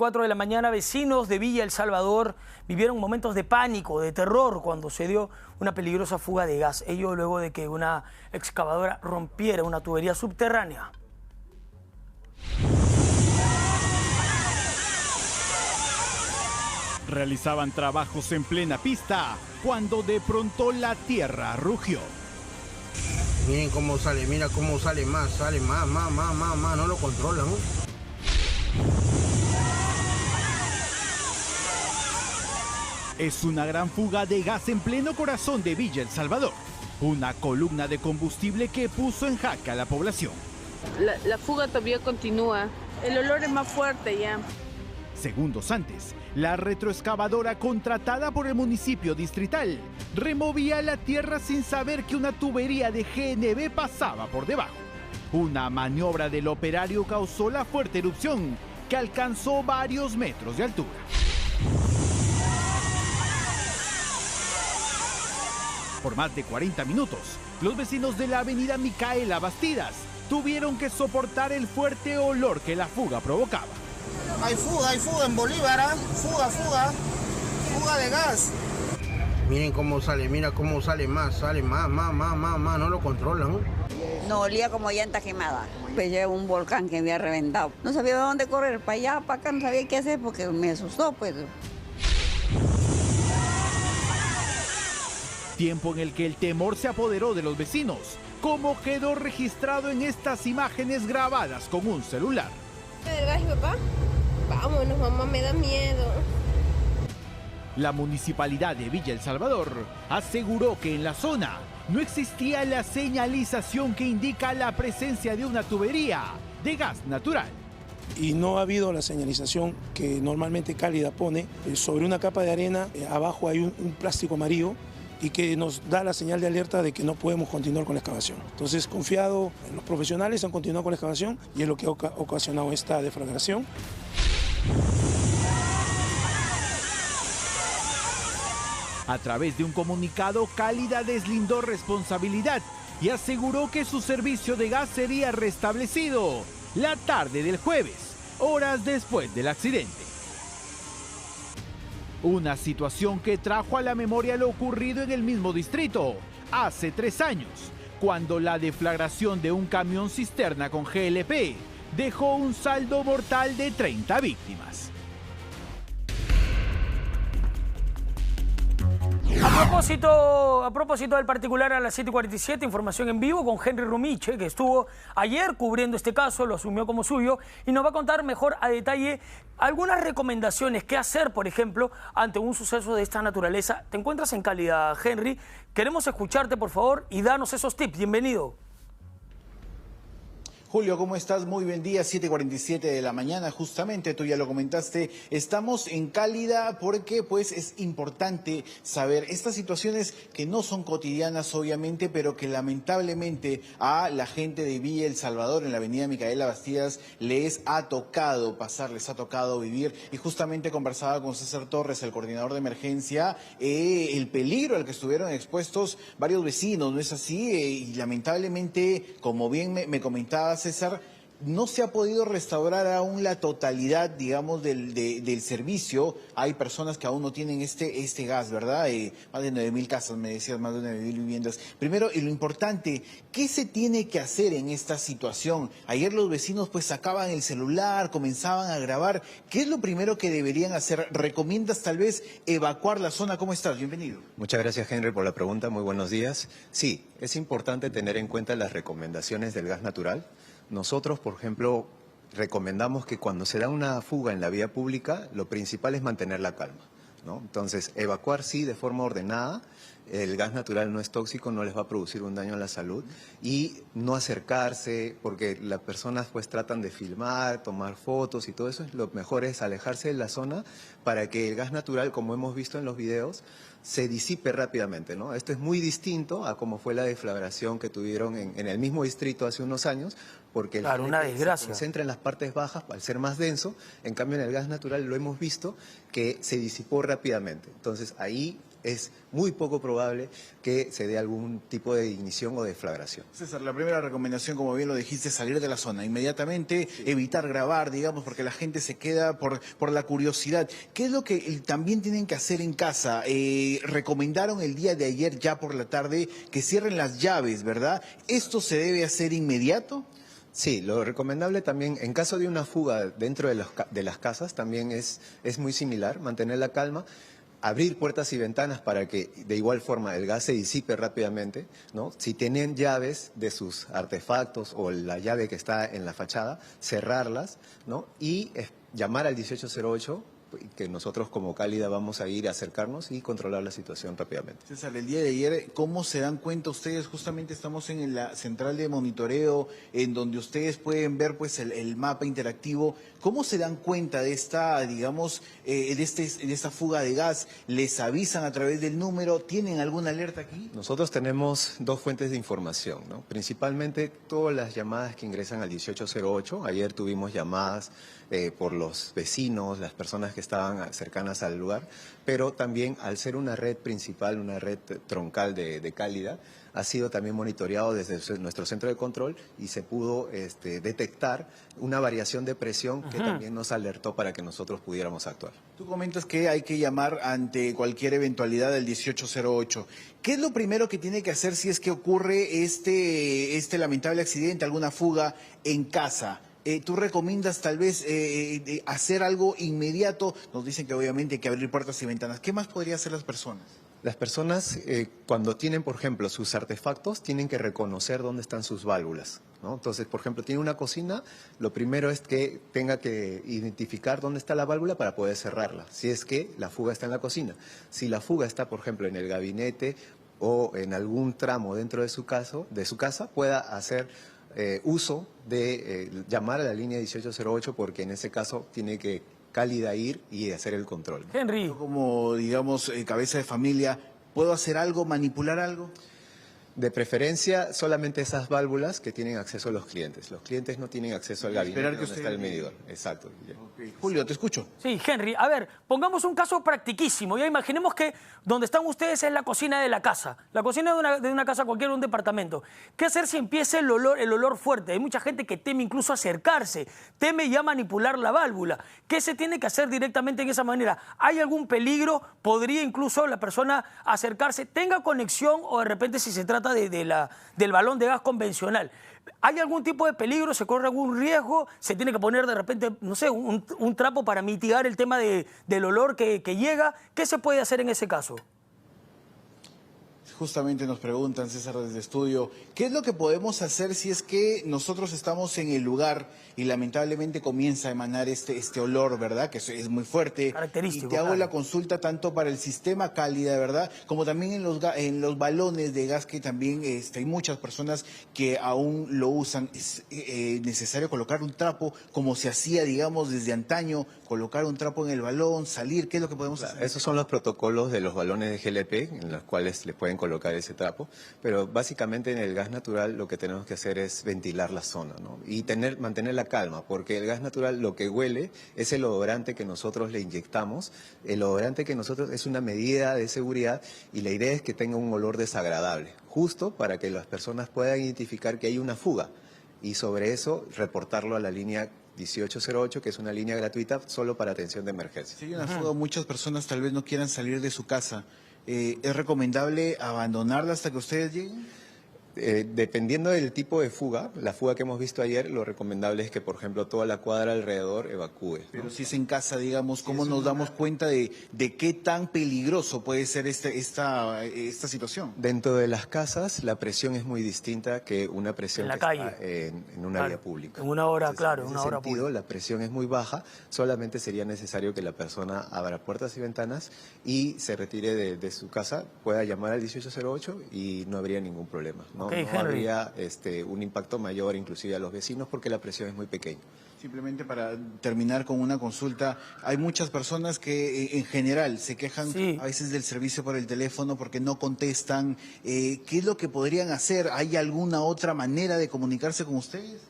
7:04 de la mañana, vecinos de Villa El Salvador vivieron momentos de pánico, de terror, cuando se dio una peligrosa fuga de gas. Ello luego de que una excavadora rompiera una tubería subterránea. Realizaban trabajos en plena pista cuando de pronto la tierra rugió. Miren cómo sale, mira cómo sale más, no lo controlan, ¿no? Es una gran fuga de gas en pleno corazón de Villa El Salvador. Una columna de combustible que puso en jaque a la población. La fuga todavía continúa. El olor es más fuerte ya. Segundos antes, la retroexcavadora contratada por el municipio distrital removía la tierra sin saber que una tubería de GNB pasaba por debajo. Una maniobra del operario causó la fuerte erupción que alcanzó varios metros de altura. Por más de 40 minutos, los vecinos de la avenida Micaela Bastidas tuvieron que soportar el fuerte olor que la fuga provocaba. Hay fuga en Bolívar, ¿eh? Fuga de gas. Miren cómo sale, mira cómo sale más, no lo controlan, ¿no? No, olía como llanta quemada. Pues ya un volcán que había reventado. No sabía de dónde correr, para allá, para acá, no sabía qué hacer porque me asustó, pues. Tiempo en el que el temor se apoderó de los vecinos, como quedó registrado en estas imágenes grabadas con un celular. ¿El gas, papá? Vámonos, mamá, me da miedo. La municipalidad de Villa El Salvador aseguró que en la zona no existía la señalización que indica la presencia de una tubería de gas natural. Y no ha habido la señalización que normalmente Cálida pone. Sobre una capa de arena, abajo hay un plástico amarillo y que nos da la señal de alerta de que no podemos continuar con la excavación. Entonces, confiado en los profesionales, han continuado con la excavación y es lo que ha ocasionado esta deflagración. A través de un comunicado, Cálida deslindó responsabilidad y aseguró que su servicio de gas sería restablecido la tarde del jueves, horas después del accidente. Una situación que trajo a la memoria lo ocurrido en el mismo distrito hace 3 años, cuando la deflagración de un camión cisterna con GLP dejó un saldo mortal de 30 víctimas. A propósito del particular, a las 7:47, información en vivo con Henry Rumiche, que estuvo ayer cubriendo este caso, lo asumió como suyo y nos va a contar mejor a detalle algunas recomendaciones, qué hacer, por ejemplo, ante un suceso de esta naturaleza. Te encuentras en Cálida, Henry. Queremos escucharte, por favor, y danos esos tips. Bienvenido. Julio, ¿cómo estás? Muy buen día, 7:47 de la mañana, justamente, tú ya lo comentaste, estamos en Cálida porque pues es importante saber estas situaciones que no son cotidianas obviamente, pero que lamentablemente a la gente de Villa El Salvador en la avenida Micaela Bastidas les ha tocado pasar, les ha tocado vivir, y justamente conversaba con César Torres, el coordinador de emergencia, el peligro al que estuvieron expuestos varios vecinos, ¿no es así? Y lamentablemente, como bien me comentabas, César, no se ha podido restaurar aún la totalidad, digamos, del servicio. Hay personas que aún no tienen este gas, ¿verdad? Más de 9.000 casas, me decías, más de 9.000 viviendas. Primero, y lo importante, ¿qué se tiene que hacer en esta situación? Ayer los vecinos pues sacaban el celular, comenzaban a grabar. ¿Qué es lo primero que deberían hacer? ¿Recomiendas tal vez evacuar la zona? ¿Cómo estás? Bienvenido. Muchas gracias, Henry, por la pregunta. Muy buenos días. Sí, es importante tener en cuenta las recomendaciones del gas natural. Nosotros, por ejemplo, recomendamos que cuando se da una fuga en la vía pública, lo principal es mantener la calma, ¿no? Entonces, evacuar sí de forma ordenada. El gas natural no es tóxico, no les va a producir un daño a la salud, y no acercarse, porque las personas pues tratan de filmar, tomar fotos y todo eso. Lo mejor es alejarse de la zona para que el gas natural, como hemos visto en los videos, se disipe rápidamente, ¿no? Esto es muy distinto a cómo fue la deflagración que tuvieron en el mismo distrito hace unos años, porque el una desgracia. se concentra en las partes bajas al ser más denso. En cambio, en el gas natural lo hemos visto que se disipó rápidamente. Entonces, ahí es muy poco probable que se dé algún tipo de ignición o deflagración. César, la primera recomendación, como bien lo dijiste, es salir de la zona inmediatamente, evitar grabar, digamos, porque la gente se queda por la curiosidad. ¿Qué es lo que también tienen que hacer en casa? Recomendaron el día de ayer, ya por la tarde, que cierren las llaves, ¿verdad? ¿Esto se debe hacer inmediato? Sí, lo recomendable también, en caso de una fuga dentro de las casas, también es muy similar, mantener la calma, abrir puertas y ventanas para que de igual forma el gas se disipe rápidamente, ¿no? Si tienen llaves de sus artefactos o la llave que está en la fachada, cerrarlas, ¿no? Y llamar al 1808, que nosotros como Cálida vamos a ir a acercarnos y controlar la situación rápidamente. César, el día de ayer, ¿cómo se dan cuenta ustedes? Justamente estamos en la central de monitoreo, en donde ustedes pueden ver pues el mapa interactivo. ¿Cómo se dan cuenta de esta, digamos, de esta fuga de gas? ¿Les avisan a través del número? ¿Tienen alguna alerta aquí? Nosotros tenemos dos fuentes de información, ¿no? Principalmente todas las llamadas que ingresan al 1808. Ayer tuvimos llamadas por los vecinos, las personas que estaban cercanas al lugar, pero también al ser una red principal, una red troncal de Cálida, ha sido también monitoreado desde nuestro centro de control y se pudo detectar una variación de presión que también nos alertó para que nosotros pudiéramos actuar. Tú comentas que hay que llamar ante cualquier eventualidad al 1808. ¿Qué es lo primero que tiene que hacer si es que ocurre este lamentable accidente, alguna fuga en casa? ¿Tú recomiendas tal vez hacer algo inmediato? Nos dicen que obviamente hay que abrir puertas y ventanas. ¿Qué más podrían hacer las personas? Las personas, cuando tienen, por ejemplo, sus artefactos, tienen que reconocer dónde están sus válvulas, ¿no? Entonces, por ejemplo, tiene una cocina, lo primero es que tenga que identificar dónde está la válvula para poder cerrarla, si es que la fuga está en la cocina. Si la fuga está, por ejemplo, en el gabinete o en algún tramo dentro de su casa, pueda hacer uso de llamar a la línea 1808, porque en ese caso tiene que Cálida ir y hacer el control. Henry. Yo como, digamos, cabeza de familia, ¿puedo hacer algo, manipular algo? De preferencia, solamente esas válvulas que tienen acceso a los clientes. Los clientes no tienen acceso al gabinete donde está el medidor. Exacto. Okay. Julio, te escucho. Sí, Henry, a ver, pongamos un caso practiquísimo. Ya imaginemos que donde están ustedes es la cocina de la casa. La cocina de una casa cualquiera, un departamento. ¿Qué hacer si empieza el olor fuerte? Hay mucha gente que teme incluso acercarse, teme ya manipular la válvula. ¿Qué se tiene que hacer directamente en esa manera? ¿Hay algún peligro? ¿Podría incluso la persona acercarse? ¿Tenga conexión o de repente si se trata del balón de gas convencional? ¿Hay algún tipo de peligro? ¿Se corre algún riesgo? ¿Se tiene que poner de repente, no sé, un trapo para mitigar el tema del olor que llega? ¿Qué se puede hacer en ese caso? Justamente nos preguntan, César, desde estudio, ¿qué es lo que podemos hacer si es que nosotros estamos en el lugar y lamentablemente comienza a emanar este olor, ¿verdad? Que es muy fuerte. Característico. Y te hago la consulta tanto para el sistema Cálida, ¿verdad? Como también en los balones de gas, que también hay muchas personas que aún lo usan. ¿Es necesario colocar un trapo como se hacía, digamos, desde antaño? Colocar un trapo en el balón, salir, ¿qué es lo que podemos hacer? Esos son los protocolos de los balones de GLP, en los cuales le pueden colocar ese trapo, pero básicamente en el gas natural lo que tenemos que hacer es ventilar la zona, ¿no? Y mantener la calma, porque el gas natural lo que huele es el odorante que nosotros le inyectamos. El odorante que nosotros es una medida de seguridad y la idea es que tenga un olor desagradable, justo para que las personas puedan identificar que hay una fuga y sobre eso reportarlo a la línea 1808, que es una línea gratuita solo para atención de emergencia. Si hay una fuga, muchas personas tal vez no quieran salir de su casa. ¿Es recomendable abandonarla hasta que ustedes lleguen? Dependiendo del tipo de fuga, la fuga que hemos visto ayer, lo recomendable es que, por ejemplo, toda la cuadra alrededor evacúe, ¿no? Pero si es en casa, digamos, ¿cómo nos damos cuenta de qué tan peligroso puede ser esta situación? Dentro de las casas, la presión es muy distinta que una presión en la que calle. está en una vía pública. En una hora, Entonces, claro, en una ese hora sentido, pública. la presión es muy baja, solamente sería necesario que la persona abra puertas y ventanas y se retire de su casa, pueda llamar al 1808 y no habría ningún problema, ¿no? Okay, no habría un impacto mayor inclusive a los vecinos porque la presión es muy pequeña. Simplemente para terminar con una consulta, hay muchas personas que en general se quejan a veces del servicio por el teléfono porque no contestan. ¿Qué es lo que podrían hacer? ¿Hay alguna otra manera de comunicarse con ustedes?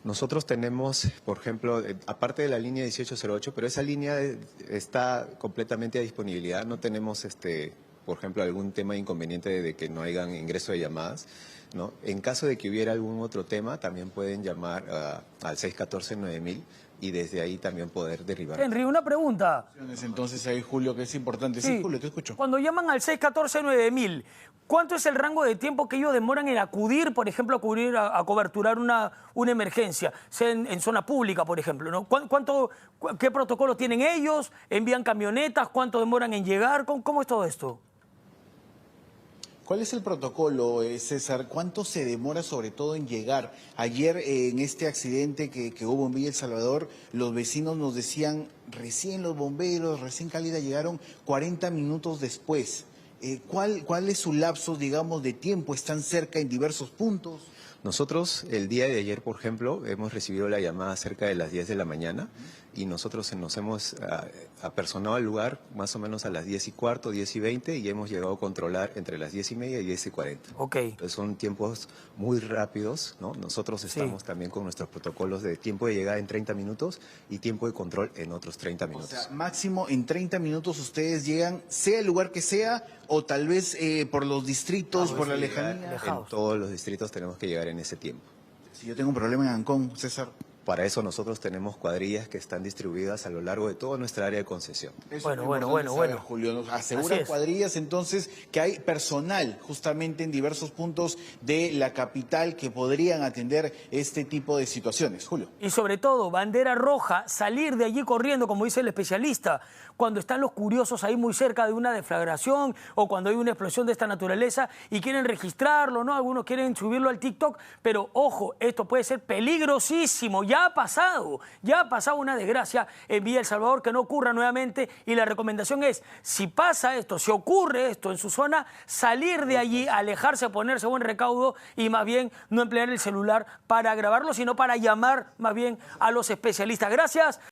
Nosotros tenemos, por ejemplo, aparte de la línea 1808, pero esa línea está completamente a disponibilidad, no tenemos por ejemplo, algún tema inconveniente de que no hayan ingreso de llamadas, ¿no? En caso de que hubiera algún otro tema, también pueden llamar al 614-9000 y desde ahí también poder derivar. Henry, una pregunta. Entonces ahí, Julio, que es importante. Sí, Julio, te escucho. Cuando llaman al 614-9000, ¿cuánto es el rango de tiempo que ellos demoran en acudir, por ejemplo, a coberturar una emergencia, sea en zona pública, por ejemplo, ¿no? ¿Qué protocolo tienen ellos? ¿Envían camionetas? ¿Cuánto demoran en llegar? ¿Cómo es todo esto? ¿Cuál es el protocolo, César? ¿Cuánto se demora sobre todo en llegar? Ayer en este accidente que hubo en Villa El Salvador, los vecinos nos decían, recién los bomberos, recién Cálida llegaron 40 minutos después. ¿Cuál es su lapso, digamos, de tiempo? ¿Están cerca en diversos puntos? Nosotros el día de ayer, por ejemplo, hemos recibido la llamada cerca de las 10 de la mañana y nosotros nos hemos apersonado al lugar más o menos a las 10:15, 10:20 y hemos llegado a controlar entre las 10:30 y 10:40. Ok. Entonces son tiempos muy rápidos, ¿no? Nosotros estamos también con nuestros protocolos de tiempo de llegada en 30 minutos y tiempo de control en otros 30 minutos. O sea, máximo en 30 minutos ustedes llegan, sea el lugar que sea, o tal vez por los distritos, por la lejanía. En todos los distritos tenemos que llegar en ese tiempo. Si yo tengo un problema en Ancón, César. Para eso nosotros tenemos cuadrillas que están distribuidas a lo largo de toda nuestra área de concesión. Bueno, Julio, nos asegura cuadrillas entonces que hay personal justamente en diversos puntos de la capital que podrían atender este tipo de situaciones. Julio. Y sobre todo, bandera roja, salir de allí corriendo, como dice el especialista, cuando están los curiosos ahí muy cerca de una deflagración o cuando hay una explosión de esta naturaleza y quieren registrarlo, ¿no? Algunos quieren subirlo al TikTok, pero ojo, esto puede ser peligrosísimo. Ya ha pasado una desgracia en Villa El Salvador, que no ocurra nuevamente, y la recomendación es, si pasa esto, si ocurre esto en su zona, salir de allí, alejarse, ponerse buen recaudo y más bien no emplear el celular para grabarlo, sino para llamar más bien a los especialistas. Gracias.